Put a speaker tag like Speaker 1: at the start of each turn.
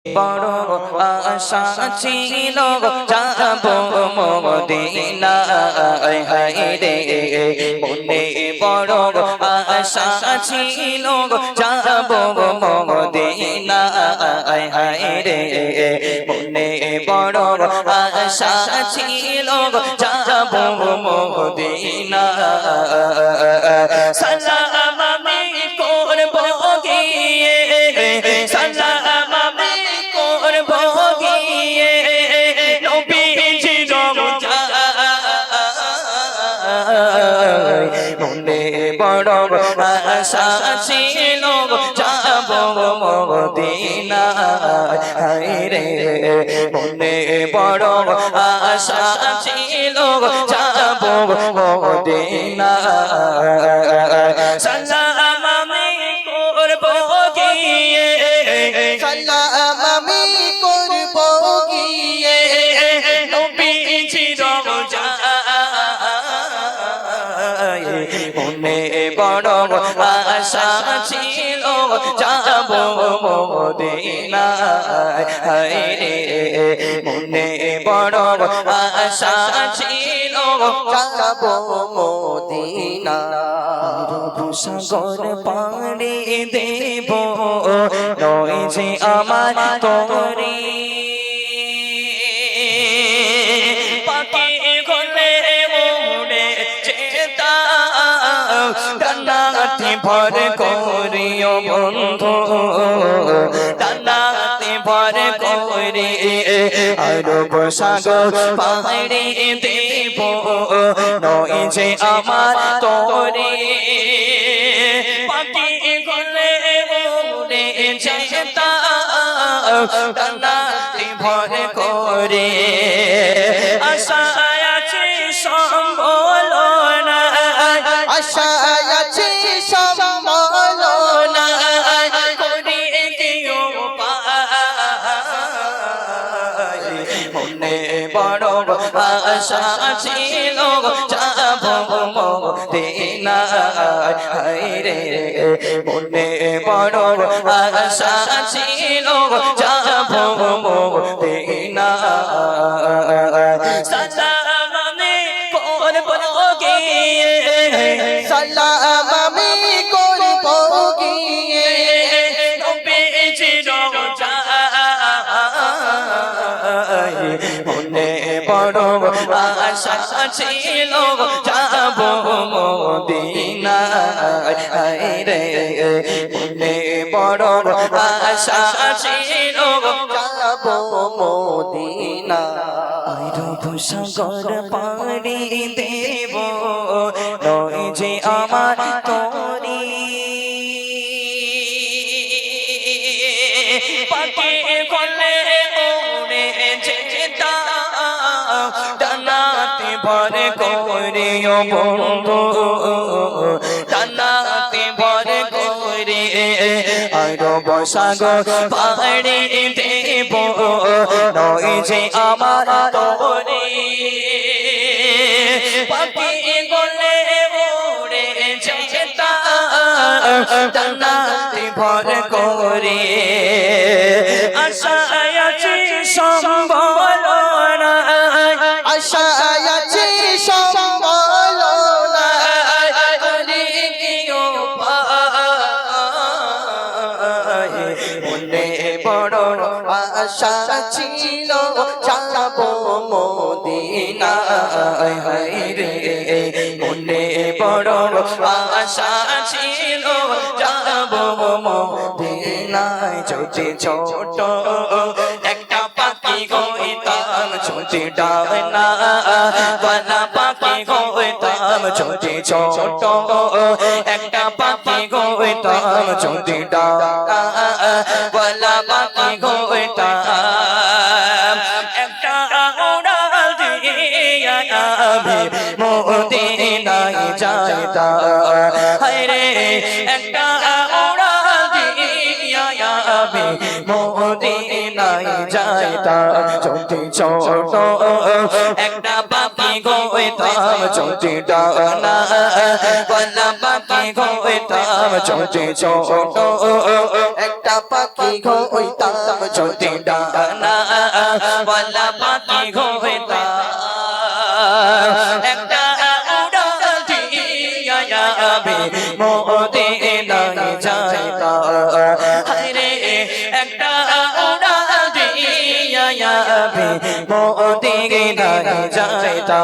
Speaker 1: বড় আশা ছিল যাব মদিনায় হায়রে মনে বড় আশা ছিল যাব মদিনায় হায়রে মনে বড় আশা ছিল যাব মদিনায় সালাম আমি করব গিয়ে সালাম মনে বড় আশা ছিল যাব মদিনায় হায়রে মনে বড় আশা ছিল যাব মদিনায় সালাম আমি করব গিয়ে সালাম আমি করব গিয়ে নবীজির রওজায় মনে বড় আশা ছিল যাব মদিনায় হায়রে মনে বড় আশা ছিল যাব মদিনায় সাগর পাড়ি দেব নয় যে আমার তরি পাখি গলে উড়ে যেতাম ডানাতে ভর করিও বন্ধু ডানাতে ভর করে আরব সাগর পাড়ি দেব নয় যে আমার তরি পাখি গলে উড়ে যেতাম ডানাতে ভর করে আশায় আছি সম্বল না আশায় আছি সম্বল না করিয়ে দিও পায় মনে বড় আশা ছিল যাব মদিনায় হায়রে মনে বড় আশা ছিল যাব মদিনায় সালাম আমি করব গিয়ে সালাম আমি করব গিয়ে নবীজির রওজায় মনে বড় আশা ছিল যাব মদিনায় হায়রে মনে বড় আশা ছিল যাব মদিনায় রূপ সাগর পাড়ি দেব নয় যে আমার তরি পাখি গলে উড়ে যেতাম ডানাতে ভর করিও বন্ধু ডানাতে ভর করে আরব সাগর পাড়ি দেব নয় যে আমার তরি পাখি গলে উড়ে যেতাম ডানাতে ভর করে আশায় আছি সম্বল না আশায় আছি সম্বল না করিয়ে দিও পায় মনে বড় আশা ছিল যাব মদিনায় হায়রে মনে বড় আশা ছিল যাব মদিনায় যদি ছোট একটা পাখি হইতাম ছোটি ডানা বালা পাখি হইতাম ছোটি ছোট একটা পাখি হইতাম ছোটি ডানা বালা পাখি হইতাম একটা উড়াল দিয়া আমি মদিনায় যাইতাম হায়রে একটা উড়াল দিয়া আমি মদিনায় যাইতাম ছোট ছোট একটা পাখি পাখি হইতাম ছোটে ডানা কলা পাখি হইতাম ছোটে ছোট একটা পাখি হইতাম ছোটে ডানা কলা পাখি হইতাম একটা উড়াল দিয়া যাবে মদিনায় যাইতা হায়রে একটা উড়াল দিয়া যাবে মদিনায় যাইতা